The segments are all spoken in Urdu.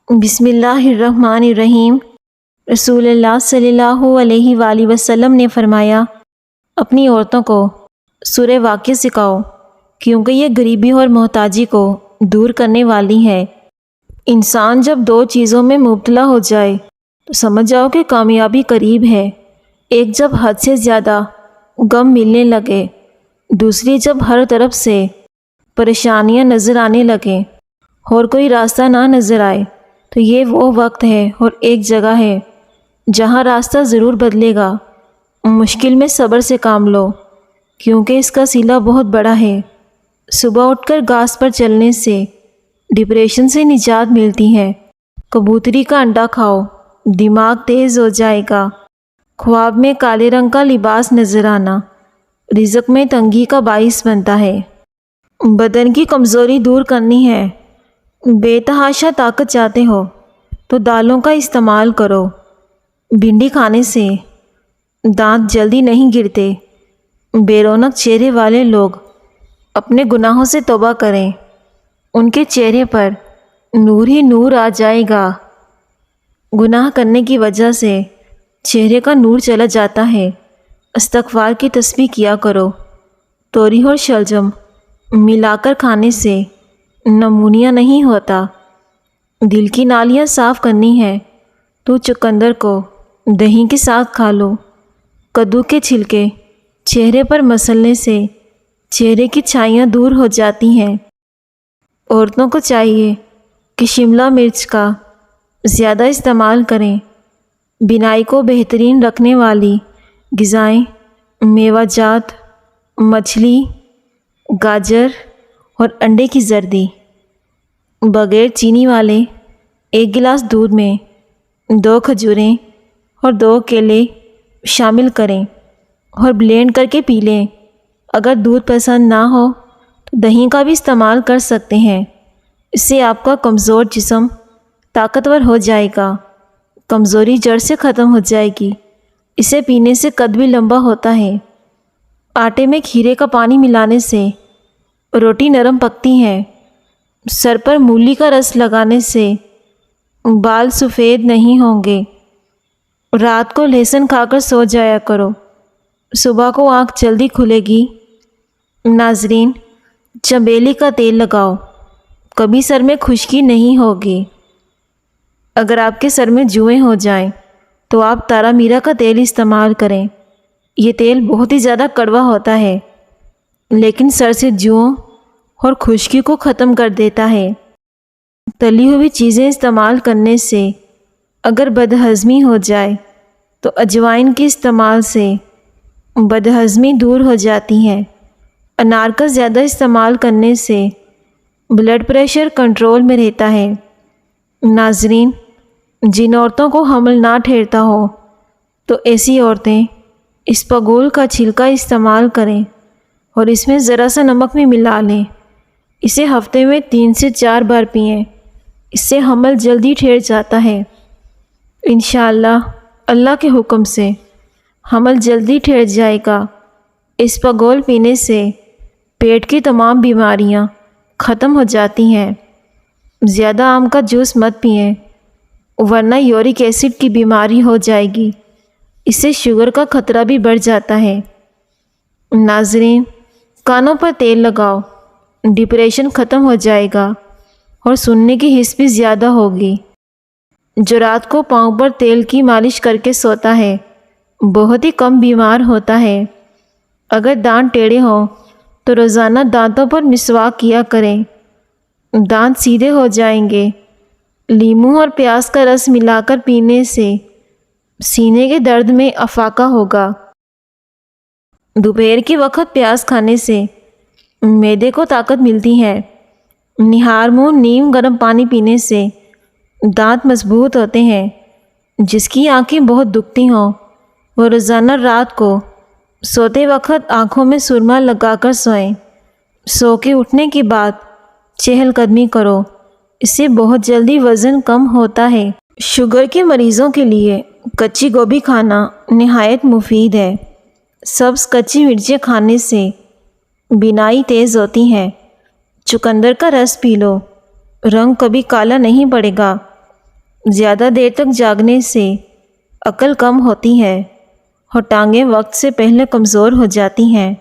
بسم اللہ الرحمن الرحیم۔ رسول اللہ صلی اللہ علیہ وآلہ وسلم نے فرمایا، اپنی عورتوں کو سورہ واقعہ سکھاؤ کیونکہ یہ غریبی اور محتاجی کو دور کرنے والی ہے۔ انسان جب دو چیزوں میں مبتلا ہو جائے تو سمجھ جاؤ کہ کامیابی قریب ہے۔ ایک جب حد سے زیادہ غم ملنے لگے، دوسری جب ہر طرف سے پریشانیاں نظر آنے لگیں اور کوئی راستہ نہ نظر آئے، تو یہ وہ وقت ہے اور ایک جگہ ہے جہاں راستہ ضرور بدلے گا۔ مشکل میں صبر سے کام لو کیونکہ اس کا صلہ بہت بڑا ہے۔ صبح اٹھ کر گھاس پر چلنے سے ڈپریشن سے نجات ملتی ہے۔ کبوتری کا انڈا کھاؤ، دماغ تیز ہو جائے گا۔ خواب میں کالے رنگ کا لباس نظر آنا رزق میں تنگی کا باعث بنتا ہے۔ بدن کی کمزوری دور کرنی ہے، بے تحاشا طاقت چاہتے ہو تو دالوں کا استعمال کرو۔ بھنڈی کھانے سے دانت جلدی نہیں گرتے۔ بے رونق چہرے والے لوگ اپنے گناہوں سے توبہ کریں، ان کے چہرے پر نور ہی نور آ جائے گا۔ گناہ کرنے کی وجہ سے چہرے کا نور چلا جاتا ہے۔ استغفار کی تسبیح کیا کرو۔ توری اور شلجم ملا کر کھانے سے نمونیا نہیں ہوتا۔ دل کی نالیاں صاف کرنی ہے تو چقندر کو دہی کے ساتھ کھا لو۔ کدو کے چھلکے چہرے پر مسلنے سے چہرے کی چھائیاں دور ہو جاتی ہیں۔ عورتوں کو چاہیے کہ شملہ مرچ کا زیادہ استعمال کریں۔ بینائی کو بہترین رکھنے والی غذائیں میوہ جات، مچھلی، گاجر اور انڈے کی زردی۔ بغیر چینی والے ایک گلاس دودھ میں 2 کھجوریں اور 2 کیلے شامل کریں اور بلینڈ کر کے پی لیں۔ اگر دودھ پسند نہ ہو تو دہی کا بھی استعمال کر سکتے ہیں۔ اس سے آپ کا کمزور جسم طاقتور ہو جائے گا، کمزوری جڑ سے ختم ہو جائے گی۔ اسے پینے سے قد بھی لمبا ہوتا ہے۔ آٹے میں کھیرے کا پانی ملانے سے روٹی نرم پکتی ہے۔ سر پر مولی کا رس لگانے سے بال سفید نہیں ہوں گے۔ رات کو لہسن کھا کر سو جایا کرو، صبح کو آنکھ جلدی کھلے گی۔ ناظرین، چنبیلی کا تیل لگاؤ، کبھی سر میں خشکی نہیں ہوگی۔ اگر آپ کے سر میں جوئیں ہو جائیں تو آپ تارا میرا کا تیل استعمال کریں۔ یہ تیل بہت ہی زیادہ کڑوا ہوتا ہے لیکن سر سے جوؤں اور خشکی کو ختم کر دیتا ہے۔ تلی ہوئی چیزیں استعمال کرنے سے اگر بدہضمی ہو جائے تو اجوائن کے استعمال سے بدہضمی دور ہو جاتی ہے۔ انار کا زیادہ استعمال کرنے سے بلڈ پریشر کنٹرول میں رہتا ہے۔ ناظرین، جن عورتوں کو حمل نہ ٹھہرتا ہو تو ایسی عورتیں اسپغول کا چھلکا استعمال کریں اور اس میں ذرا سا نمک بھی ملا لیں۔ اسے ہفتے میں 3 سے 4 بار پئیں۔ اس سے حمل جلدی ٹھہر جاتا ہے۔ انشاءاللہ اللہ کے حکم سے حمل جلدی ٹھہر جائے گا۔ اسپغول پینے سے پیٹ کی تمام بیماریاں ختم ہو جاتی ہیں۔ زیادہ آم کا جوس مت پئیں ورنہ یورک ایسڈ کی بیماری ہو جائے گی۔ اس سے شوگر کا خطرہ بھی بڑھ جاتا ہے۔ ناظرین، کانوں پر تیل لگاؤ، ڈپریشن ختم ہو جائے گا اور سننے کی حس بھی زیادہ ہوگی۔ جو رات کو پاؤں پر تیل کی مالش کر کے سوتا ہے بہت ہی کم بیمار ہوتا ہے۔ اگر دانت ٹیڑھے ہوں تو روزانہ دانتوں پر مسواک کیا کریں، دانت سیدھے ہو جائیں گے۔ لیموں اور پیاز کا رس ملا کر پینے سے سینے کے درد میں افاقہ ہوگا۔ دوپہر کے وقت پیاز کھانے سے معدے کو طاقت ملتی ہے۔ نہار منہ نیم گرم پانی پینے سے دانت مضبوط ہوتے ہیں۔ جس کی آنکھیں بہت دکھتی ہوں وہ روزانہ رات کو سوتے وقت آنکھوں میں سرما لگا کر سوئیں۔ سو کے اٹھنے کے بعد چہل قدمی کرو، اس سے بہت جلدی وزن کم ہوتا ہے۔ شوگر کے مریضوں کے لیے کچی گوبھی کھانا نہایت مفید ہے۔ سبز کچی مرچیں کھانے سے بینائی تیز ہوتی ہے۔ چقندر کا رس پی لو، رنگ کبھی کالا نہیں پڑے گا۔ زیادہ دیر تک جاگنے سے عقل کم ہوتی ہے اور ٹانگیں وقت سے پہلے کمزور ہو جاتی ہیں۔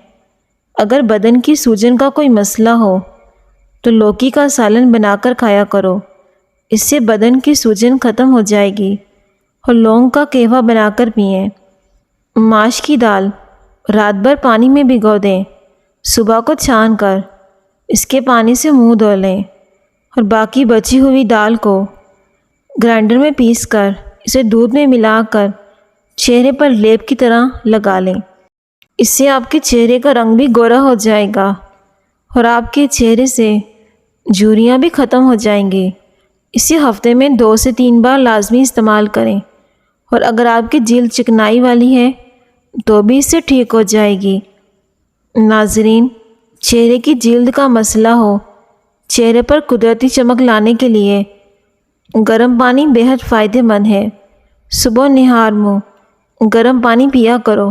اگر بدن کی سوجن کا کوئی مسئلہ ہو تو لوکی کا سالن بنا کر کھایا کرو، اس سے بدن کی سوجن ختم ہو جائے گی، اور لونگ کا قہوہ بنا کر پئیں۔ ماش کی دال رات بھر پانی میں بھگو دیں، صبح کو چھان کر اس کے پانی سے منہ دھو لیں، اور باقی بچی ہوئی دال کو گرائنڈر میں پیس کر اسے دودھ میں ملا کر چہرے پر لیپ کی طرح لگا لیں۔ اس سے آپ کے چہرے کا رنگ بھی گورا ہو جائے گا اور آپ کے چہرے سے جھریاں بھی ختم ہو جائیں گی۔ اسے ہفتے میں 2 سے 3 بار لازمی استعمال کریں، اور اگر آپ کی جلد چکنائی والی ہے تو بھی اس سے ٹھیک ہو جائے گی۔ ناظرین، چہرے کی جلد کا مسئلہ ہو، چہرے پر قدرتی چمک لانے کے لیے گرم پانی بہت فائدہ مند ہے۔ صبح نہار منہ گرم پانی پیا کرو۔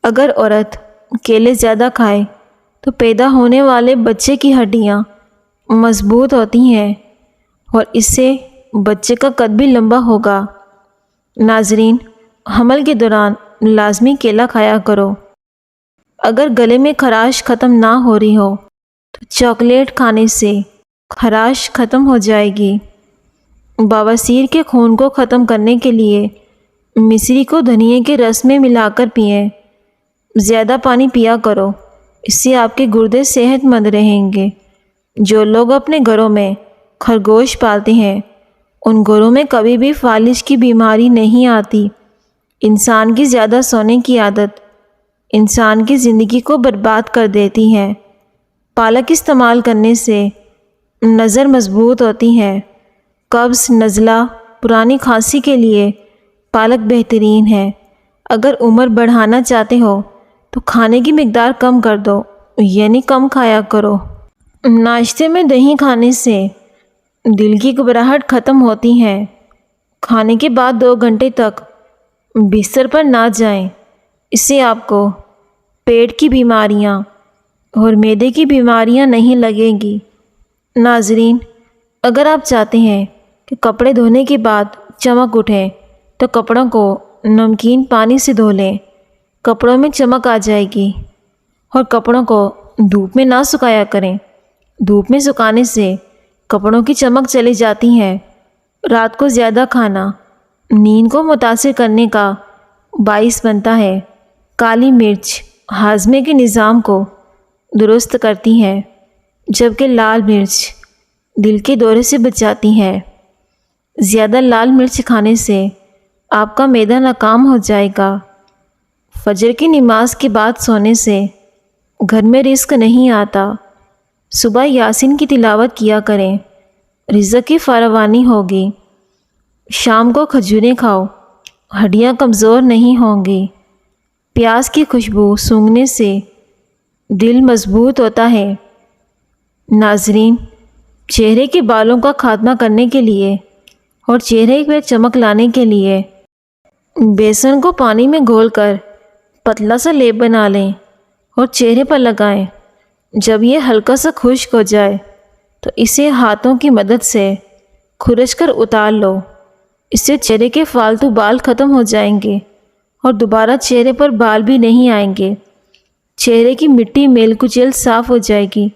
اگر عورت کیلے زیادہ کھائے تو پیدا ہونے والے بچے کی ہڈیاں مضبوط ہوتی ہیں اور اس سے بچے کا قد بھی لمبا ہوگا۔ ناظرین، حمل کے دوران لازمی کیلا کھایا کرو۔ اگر گلے میں خراش ختم نہ ہو رہی ہو تو چاکلیٹ کھانے سے خراش ختم ہو جائے گی۔ بواسیر کے خون کو ختم کرنے کے لیے مصری کو دھنیے کے رس میں ملا کر پئیں۔ زیادہ پانی پیا کرو، اس سے آپ کے گردے صحت مند رہیں گے۔ جو لوگ اپنے گھروں میں خرگوش پالتے ہیں ان گھروں میں کبھی بھی فالج کی بیماری نہیں آتی۔ انسان کی زیادہ سونے کی عادت انسان کی زندگی کو برباد کر دیتی ہے۔ پالک استعمال کرنے سے نظر مضبوط ہوتی ہے۔ قبض، نزلہ، پرانی کھانسی کے لیے پالک بہترین ہے۔ اگر عمر بڑھانا چاہتے ہو تو کھانے کی مقدار کم کر دو، یعنی کم کھایا کرو۔ ناشتے میں دہی کھانے سے دل کی گھبراہٹ ختم ہوتی ہے۔ کھانے کے بعد 2 گھنٹے تک بستر پر نہ جائیں، اس سے آپ کو پیٹ کی بیماریاں اور معدے کی بیماریاں نہیں لگیں گی۔ ناظرین، اگر آپ چاہتے ہیں کہ کپڑے دھونے کے بعد چمک اٹھے تو کپڑوں کو نمکین پانی سے دھو لیں، کپڑوں میں چمک آ جائے گی۔ اور کپڑوں کو دھوپ میں نہ سکھایا کریں، دھوپ میں سکھانے سے کپڑوں کی چمک چلی جاتی ہے۔ رات کو زیادہ کھانا نیند کو متاثر کرنے کا باعث بنتا ہے۔ کالی مرچ ہاضمے کے نظام کو درست کرتی ہے، جبکہ لال مرچ دل کے دورے سے بچاتی ہے۔ زیادہ لال مرچ کھانے سے آپ کا معدہ ناکام ہو جائے گا۔ فجر کی نماز کے بعد سونے سے گھر میں رزق نہیں آتا۔ صبح یاسین کی تلاوت کیا کریں، رزق کی فراوانی ہوگی۔ شام کو کھجوریں کھاؤ، ہڈیاں کمزور نہیں ہوں گی۔ پیاز کی خوشبو سونگھنے سے دل مضبوط ہوتا ہے۔ ناظرین، چہرے کے بالوں کا خاتمہ کرنے کے لیے اور چہرے پہ چمک لانے کے لیے بیسن کو پانی میں گھول کر پتلا سا لیپ بنا لیں اور چہرے پر لگائیں۔ جب یہ ہلکا سا خشک ہو جائے تو اسے ہاتھوں کی مدد سے کھرچ کر اتار لو۔ اس سے چہرے کے فالتو بال ختم ہو جائیں گے اور دوبارہ چہرے پر بال بھی نہیں آئیں گے۔ چہرے کی مٹی میل کچیل صاف ہو جائے گی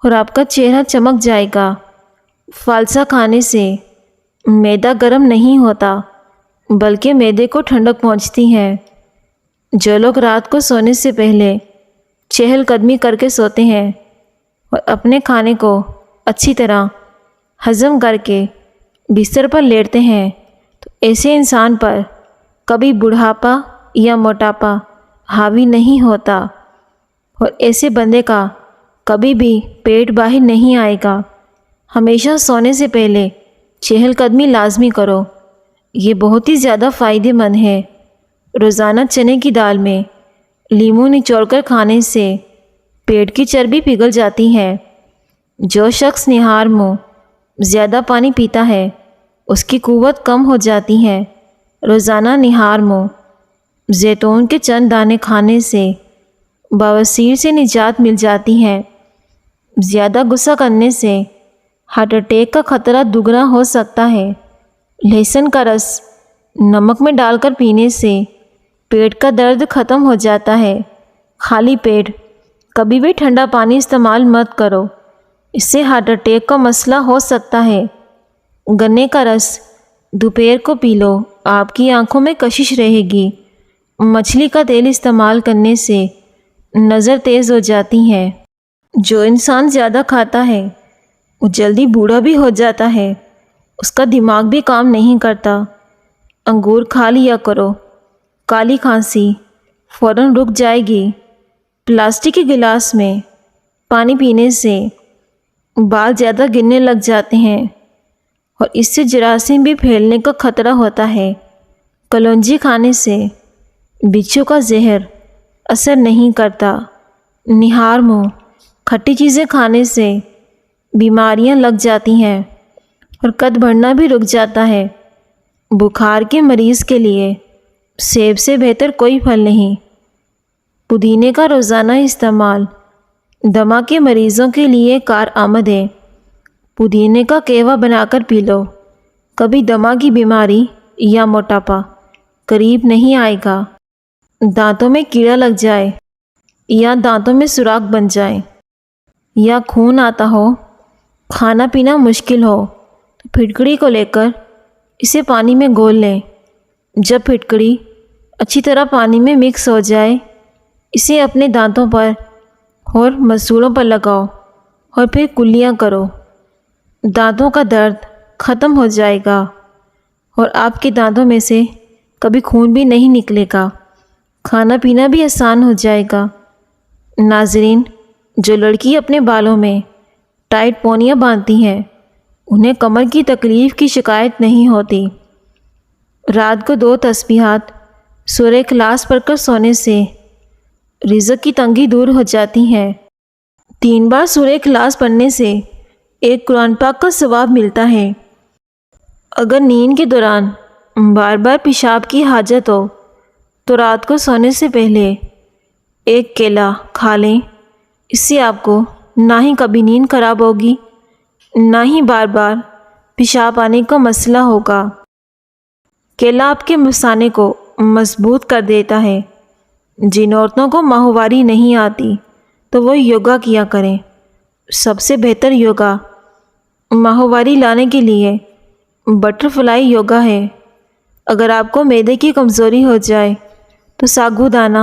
اور آپ کا چہرہ چمک جائے گا۔ فالسا کھانے سے معدہ گرم نہیں ہوتا بلکہ معدے کو ٹھنڈک پہنچتی ہے۔ جو لوگ رات کو سونے سے پہلے چہل قدمی کر کے سوتے ہیں اور اپنے کھانے کو اچھی طرح ہضم کر کے بستر پر لیٹتے ہیں تو ایسے انسان پر کبھی بڑھاپا یا موٹاپا حاوی نہیں ہوتا، اور ایسے بندے کا کبھی بھی پیٹ باہر نہیں آئے گا۔ ہمیشہ سونے سے پہلے چہل قدمی لازمی کرو، یہ بہت ہی زیادہ فائدہ مند ہے۔ روزانہ چنے کی دال میں لیموں نچوڑ کر کھانے سے پیٹ کی چربی پگھل جاتی ہے۔ جو شخص نہار منہ زیادہ پانی پیتا ہے اس کی قوت کم ہو جاتی ہے۔ روزانہ نہار منہ زیتون کے چند دانے کھانے سے بواسیر سے نجات مل جاتی ہے۔ زیادہ غصہ کرنے سے ہارٹ اٹیک کا خطرہ دگنا ہو سکتا ہے۔ لہسن کا رس نمک میں ڈال کر پینے سے پیٹ کا درد ختم ہو جاتا ہے۔ خالی پیٹ کبھی بھی ٹھنڈا پانی استعمال مت کرو، اس سے ہارٹ اٹیک کا مسئلہ ہو سکتا ہے۔ گنے کا رس دوپہر کو پی لو، آپ کی آنکھوں میں کشش رہے گی۔ مچھلی کا تیل استعمال کرنے سے نظر تیز ہو جاتی ہے۔ جو انسان زیادہ کھاتا ہے وہ جلدی بوڑھا بھی ہو جاتا ہے، اس کا دماغ بھی کام نہیں کرتا۔ انگور کھا لیا کرو، کالی کھانسی فوراً رک جائے گی۔ پلاسٹک کے گلاس میں پانی پینے سے بال زیادہ گرنے لگ جاتے ہیں اور اس سے جراثیم بھی پھیلنے کا خطرہ ہوتا ہے۔ کلونجی کھانے سے بچھو کا زہر اثر نہیں کرتا۔ نہار منہ کھٹی چیزیں کھانے سے بیماریاں لگ جاتی ہیں اور قد بڑھنا بھی رک جاتا ہے۔ بخار کے مریض کے لیے سیب سے بہتر کوئی پھل نہیں۔ پودینے کا روزانہ استعمال دمہ کے مریضوں کے لیے کارآمد ہے۔ پودینے کا قہوہ بنا کر پی لو، کبھی دمہ کی بیماری یا موٹاپا قریب نہیں آئے گا۔ دانتوں میں کیڑا لگ جائے یا دانتوں میں سوراخ بن جائے یا خون آتا ہو، کھانا پینا مشکل ہو تو پھٹکڑی کو لے کر اسے پانی میں گھول لیں۔ جب پھٹکڑی اچھی طرح پانی میں مکس ہو جائے، اسے اپنے دانتوں پر اور مسوڑوں پر لگاؤ اور پھر کلیاں کرو۔ دانتوں کا درد ختم ہو جائے گا اور آپ کے دانتوں میں سے کبھی خون بھی نہیں نکلے گا۔ کھانا پینا بھی آسان ہو جائے گا۔ ناظرین، جو لڑکی اپنے بالوں میں ٹائٹ پونیاں باندھتی ہیں انہیں کمر کی تکلیف کی شکایت نہیں ہوتی۔ رات کو 2 تسبیحات سورہ اخلاص پڑھ کر سونے سے رزق کی تنگی دور ہو جاتی ہے۔ 3 بار سورہ اخلاص پڑھنے سے ایک قرآن پاک کا ثواب ملتا ہے۔ اگر نیند کے دوران بار بار پیشاب کی حاجت ہو تو رات کو سونے سے پہلے ایک کیلا کھا لیں، اس سے آپ کو نہ ہی کبھی نیند خراب ہوگی، نہ ہی بار بار پیشاب آنے کا مسئلہ ہوگا۔ کیلا آپ کے مثانے کو مضبوط کر دیتا ہے۔ جن عورتوں کو ماہواری نہیں آتی تو وہ یوگا کیا کریں۔ سب سے بہتر یوگا ماہواری لانے کے لیے بٹر فلائی یوگا ہے۔ اگر آپ کو معدے کی کمزوری ہو جائے تو ساگو دانہ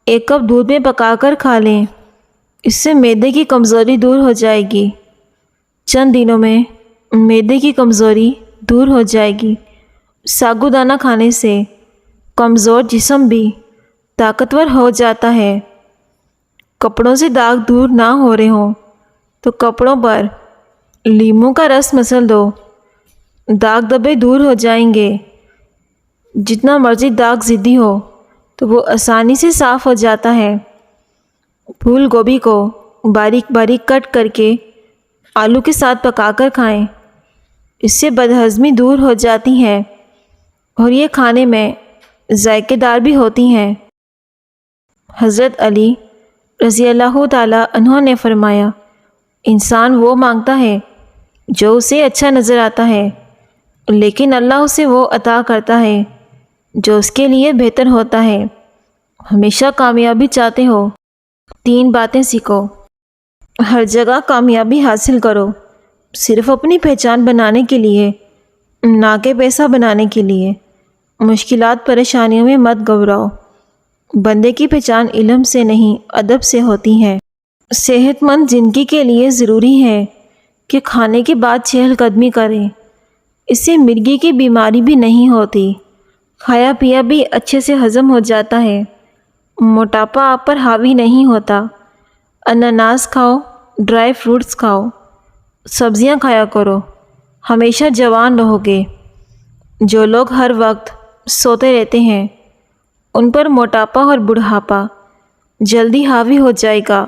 1 کپ دودھ میں پکا کر کھا لیں، اس سے معدے کی کمزوری دور ہو جائے گی۔ چند دنوں میں معدے کی کمزوری دور ہو جائے گی۔ ساگو دانہ کھانے سے کمزور جسم بھی طاقتور ہو جاتا ہے۔ کپڑوں سے داغ دور نہ ہو رہے ہوں تو کپڑوں پر لیموں کا رس مسل دو، داغ دھبے دور ہو جائیں گے۔ جتنا مرضی داغ زدی ہو تو وہ آسانی سے صاف ہو جاتا ہے۔ پھول گوبھی کو باریک باریک کٹ کر کے آلو کے ساتھ پکا کر کھائیں، اس سے بدہضمی دور ہو جاتی ہے اور یہ کھانے میں ذائقے دار بھی ہوتی ہیں۔ حضرت علی رضی اللہ تعالیٰ عنہ نے فرمایا، انسان وہ مانگتا ہے جو اسے اچھا نظر آتا ہے، لیکن اللہ اسے وہ عطا کرتا ہے جو اس کے لیے بہتر ہوتا ہے۔ ہمیشہ کامیابی چاہتے ہو؟ 3 باتیں سیکھو۔ ہر جگہ کامیابی حاصل کرو، صرف اپنی پہچان بنانے کے لیے، نہ کہ پیسہ بنانے کے لیے۔ مشکلات پریشانیوں میں مت گھبراؤ، بندے کی پہچان علم سے نہیں ادب سے ہوتی ہے۔ صحت مند زندگی کے لیے ضروری ہے کہ کھانے کے بعد چہل قدمی کریں، اس سے مرگی کی بیماری بھی نہیں ہوتی، کھایا پیا بھی اچھے سے ہضم ہو جاتا ہے، موٹاپا آپ پر حاوی نہیں ہوتا۔ انناس کھاؤ، ڈرائی فروٹس کھاؤ، سبزیاں کھایا کرو، ہمیشہ جوان رہو گے۔ جو لوگ ہر وقت سوتے رہتے ہیں ان پر موٹاپا اور بڑھاپا جلدی حاوی ہو جائے گا۔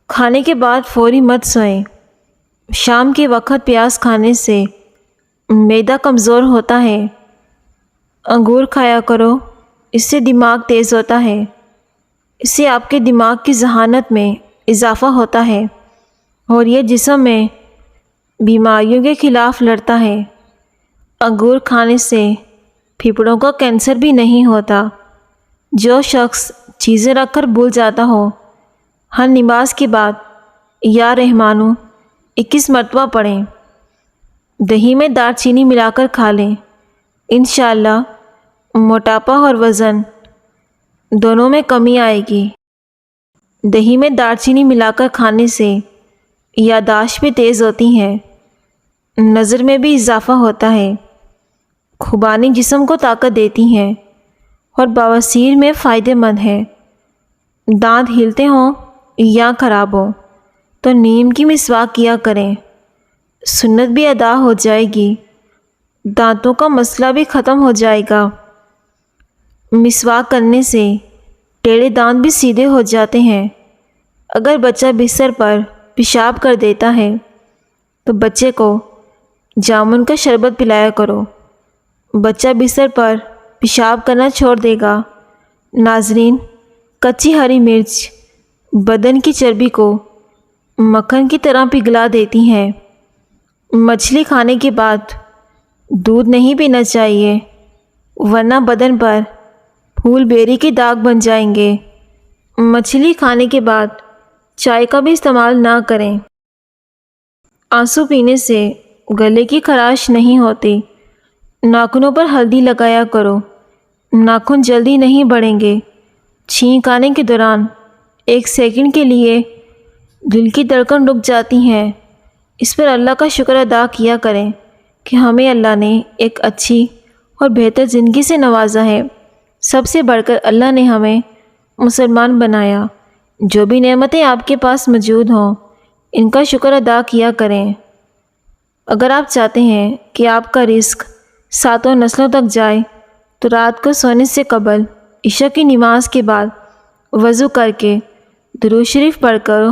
کھانے کے بعد فوری مت سوئیں۔ شام کے وقت پیاز کھانے سے معدہ کمزور ہوتا ہے۔ انگور کھایا کرو، اس سے دماغ تیز ہوتا ہے، اس سے آپ کے دماغ کی ذہانت میں اضافہ ہوتا ہے اور یہ جسم میں بیماریوں کے خلاف لڑتا ہے۔ انگور کھانے سے پھیپھڑوں کا کینسر بھی نہیں ہوتا۔ جو شخص چیزیں رکھ کر بھول جاتا ہو، ہر نماز کے بعد یا رحمانو 21 مرتبہ پڑھیں۔ دہی میں دار چینی ملا کر کھا لیں، انشاءاللہ موٹاپا اور وزن دونوں میں کمی آئے گی۔ دہی میں دار چینی ملا کر کھانے سے یادداشت بھی تیز ہوتی ہے، نظر میں بھی اضافہ ہوتا ہے، خوبانی جسم کو طاقت دیتی ہیں اور بواسیر میں فائدہ مند ہے۔ دانت ہلتے ہوں یا خراب ہو تو نیم کی مسواک کیا کریں، سنت بھی ادا ہو جائے گی، دانتوں کا مسئلہ بھی ختم ہو جائے گا۔ مسواک کرنے سے ٹیڑھے دانت بھی سیدھے ہو جاتے ہیں۔ اگر بچہ بستر پر پیشاب کر دیتا ہے تو بچے کو جامن کا شربت پلایا کرو، بچہ بستر پر پیشاب کرنا چھوڑ دے گا۔ ناظرین، کچی ہری مرچ بدن کی چربی کو مکھن کی طرح پگھلا دیتی ہیں۔ مچھلی کھانے کے بعد دودھ نہیں پینا چاہیے، ورنہ بدن پر پھول بیری کے داغ بن جائیں گے۔ مچھلی کھانے کے بعد چائے کا بھی استعمال نہ کریں۔ آنسو پینے سے گلے کی خراش نہیں ہوتی۔ ناخنوں پر ہلدی لگایا کرو، ناخن جلدی نہیں بڑھیں گے۔ چھینک آنے کے دوران 1 سیکنڈ کے لیے دل کی دھڑکن رک جاتی ہے، اس پر اللہ کا شکر ادا کیا کریں کہ ہمیں اللہ نے ایک اچھی اور بہتر زندگی سے نوازا ہے۔ سب سے بڑھ کر اللہ نے ہمیں مسلمان بنایا۔ جو بھی نعمتیں آپ کے پاس موجود ہوں، ان کا شکر ادا کیا کریں۔ اگر آپ چاہتے ہیں کہ آپ کا رزق 7 نسلوں تک جائے تو رات کو سونے سے قبل عشاء کی نماز کے بعد وضو کر کے درود شریف پڑھ کر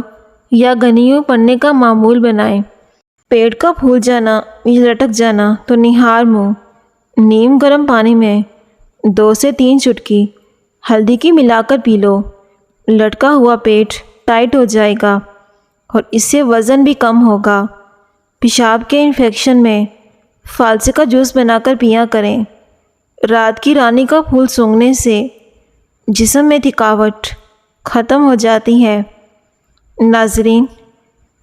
یا غنیوں پڑھنے کا معمول بنائیں۔ پیٹ کا پھول جانا یا لٹک جانا تو نہار منہ نیم گرم پانی میں 2 سے 3 چٹکی ہلدی کی ملا کر پی لو۔ لٹکا ہوا پیٹ ٹائٹ ہو جائے گا اور اس سے وزن بھی کم ہوگا۔ پیشاب کے انفیکشن میں فالسے کا جوس بنا کر پیا کریں۔ رات کی رانی کا پھول سونگھنے سے جسم میں تھکاوٹ ختم ہو جاتی ہے۔ ناظرین،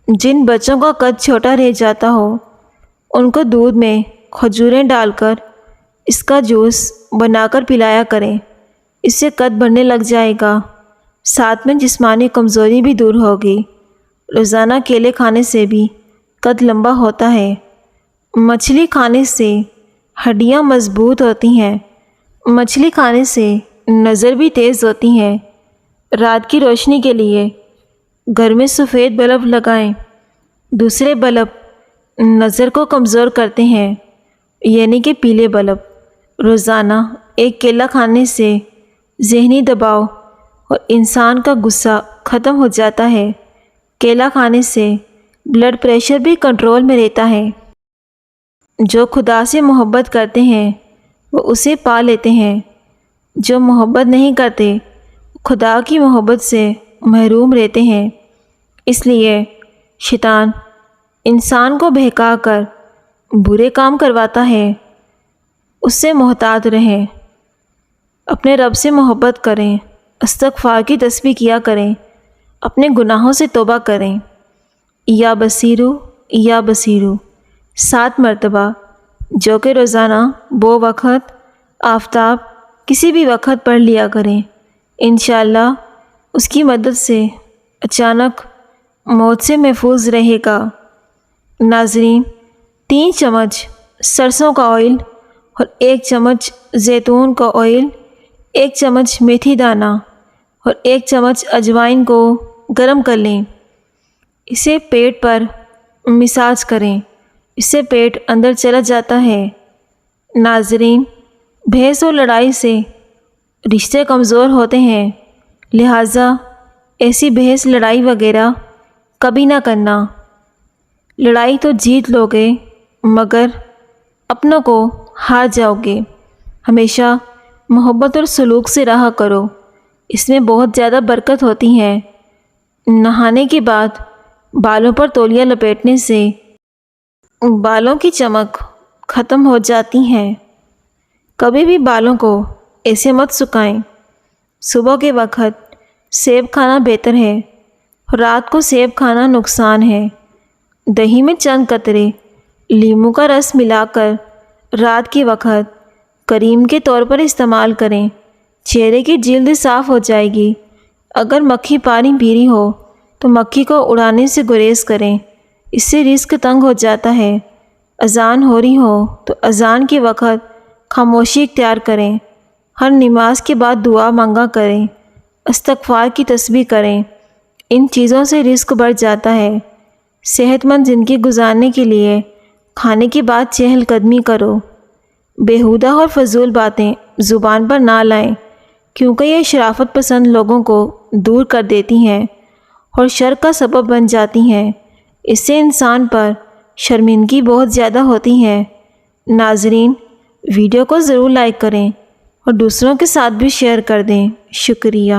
جن بچوں کا قد چھوٹا رہ جاتا ہو ان کو دودھ میں کھجوریں ڈال کر اس کا جوس بنا کر پلایا کریں، اس سے قد بڑھنے لگ جائے گا، ساتھ میں جسمانی کمزوری بھی دور ہوگی۔ روزانہ کیلے کھانے سے بھی قد لمبا ہوتا ہے۔ مچھلی کھانے سے ہڈیاں مضبوط ہوتی ہیں۔ مچھلی کھانے سے نظر بھی تیز ہوتی ہے۔ رات کی روشنی کے لیے گھر میں سفید بلب لگائیں۔ دوسرے بلب نظر کو کمزور کرتے ہیں، یعنی کہ پیلے بلب۔ روزانہ 1 کیلا کھانے سے ذہنی دباؤ اور انسان کا غصہ ختم ہو جاتا ہے۔ کیلا کھانے سے بلڈ پریشر بھی کنٹرول میں رہتا ہے۔ جو خدا سے محبت کرتے ہیں وہ اسے پا لیتے ہیں، جو محبت نہیں کرتے خدا کی محبت سے محروم رہتے ہیں۔ اس لیے شیطان انسان کو بہکا کر برے کام کرواتا ہے۔ اس سے محتاط رہیں، اپنے رب سے محبت کریں، استغفار کی تسبیح کیا کریں، اپنے گناہوں سے توبہ کریں۔ یا بصیرو 7 مرتبہ، جو کہ روزانہ وہ وقت آفتاب کسی بھی وقت پڑھ لیا کریں۔ انشاءاللہ اس کی مدد سے اچانک موت سے محفوظ رہے گا۔ ناظرین، 3 چمچ سرسوں کا آئل اور 1 چمچ زیتون کا آئل، 1 چمچ میتھی دانہ اور 1 چمچ اجوائن کو گرم کر لیں۔ اسے پیٹ پر مساج کریں، اس سے پیٹ اندر چلا جاتا ہے۔ ناظرین، بحث اور لڑائی سے رشتے کمزور ہوتے ہیں، لہٰذا ایسی بحث لڑائی وغیرہ کبھی نہ کرنا۔ لڑائی تو جیت لو گے مگر اپنوں کو ہار جاؤ گے۔ ہمیشہ محبت اور سلوک سے رہا کرو، اس میں بہت زیادہ برکت ہوتی ہے۔ نہانے کے بعد بالوں پر تولیہ لپیٹنے سے بالوں کی چمک ختم ہو جاتی ہیں۔ کبھی بھی بالوں کو ایسے مت سکھائیں۔ صبح کے وقت سیب کھانا بہتر ہے، رات کو سیب کھانا نقصان ہے۔ دہی میں چند قطرے لیموں کا رس ملا کر رات کے وقت کریم کے طور پر استعمال کریں، چہرے کی جلد صاف ہو جائے گی۔ اگر مکھی پانی پی رہی ہو تو مکھی کو اڑانے سے گریز کریں، اس سے رزق تنگ ہو جاتا ہے۔ اذان ہو رہی ہو تو اذان کے وقت خاموشی اختیار کریں۔ ہر نماز کے بعد دعا مانگا کریں، استغفار کی تسبیح کریں۔ ان چیزوں سے رزق بڑھ جاتا ہے۔ صحت مند زندگی گزارنے کے لیے کھانے کے بعد چہل قدمی کرو۔ بیہودہ اور فضول باتیں زبان پر نہ لائیں، کیونکہ یہ شرافت پسند لوگوں کو دور کر دیتی ہیں اور شر کا سبب بن جاتی ہیں۔ اس سے انسان پر شرمندگی بہت زیادہ ہوتی ہے۔ ناظرین، ویڈیو کو ضرور لائک کریں اور دوسروں کے ساتھ بھی شیئر کر دیں۔ شکریہ۔